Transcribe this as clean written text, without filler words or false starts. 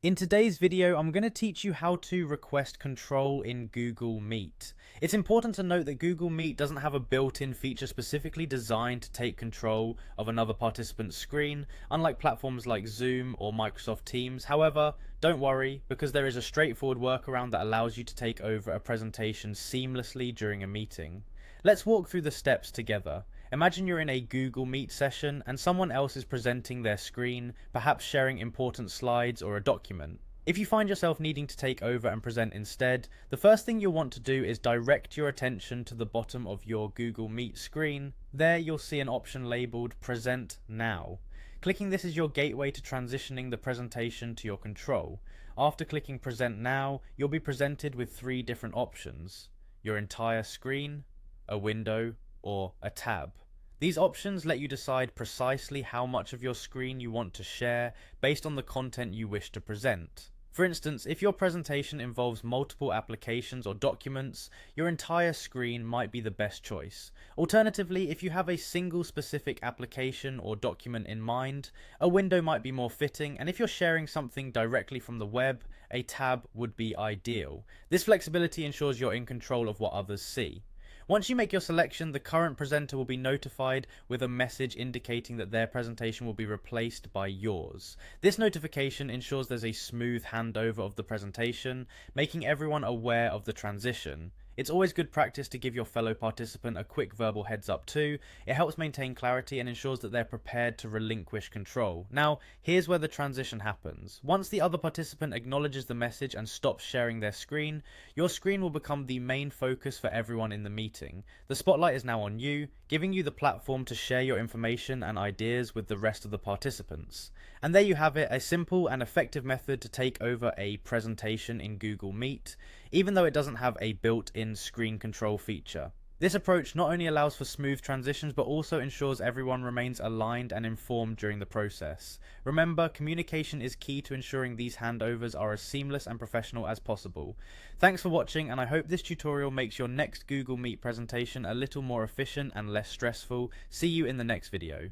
In today's video, I'm going to teach you how to request control in Google Meet. It's important to note that Google Meet doesn't have a built-in feature specifically designed to take control of another participant's screen, unlike platforms like Zoom or Microsoft Teams. However, don't worry, because there is a straightforward workaround that allows you to take over a presentation seamlessly during a meeting. Let's walk through the steps together. Imagine you're in a Google Meet session and someone else is presenting their screen, perhaps sharing important slides or a document. If you find yourself needing to take over and present instead, the first thing you'll want to do is direct your attention to the bottom of your Google Meet screen. There you'll see an option labeled Present Now. Clicking this is your gateway to transitioning the presentation to your control. After clicking Present Now, you'll be presented with three different options: your entire screen, a window, or a tab. These options let you decide precisely how much of your screen you want to share based on the content you wish to present. For instance, if your presentation involves multiple applications or documents, your entire screen might be the best choice. Alternatively, if you have a single specific application or document in mind, a window might be more fitting, and if you're sharing something directly from the web, a tab would be ideal. This flexibility ensures you're in control of what others see. Once you make your selection, the current presenter will be notified with a message indicating that their presentation will be replaced by yours. This notification ensures there's a smooth handover of the presentation, making everyone aware of the transition. It's always good practice to give your fellow participant a quick verbal heads up too. It helps maintain clarity and ensures that they're prepared to relinquish control. Now, here's where the transition happens. Once the other participant acknowledges the message and stops sharing their screen, your screen will become the main focus for everyone in the meeting. The spotlight is now on you, giving you the platform to share your information and ideas with the rest of the participants. And there you have it, a simple and effective method to take over a presentation in Google Meet, even though it doesn't have a built-in screen control feature. This approach not only allows for smooth transitions, but also ensures everyone remains aligned and informed during the process. Remember, communication is key to ensuring these handovers are as seamless and professional as possible. Thanks for watching, and I hope this tutorial makes your next Google Meet presentation a little more efficient and less stressful. See you in the next video.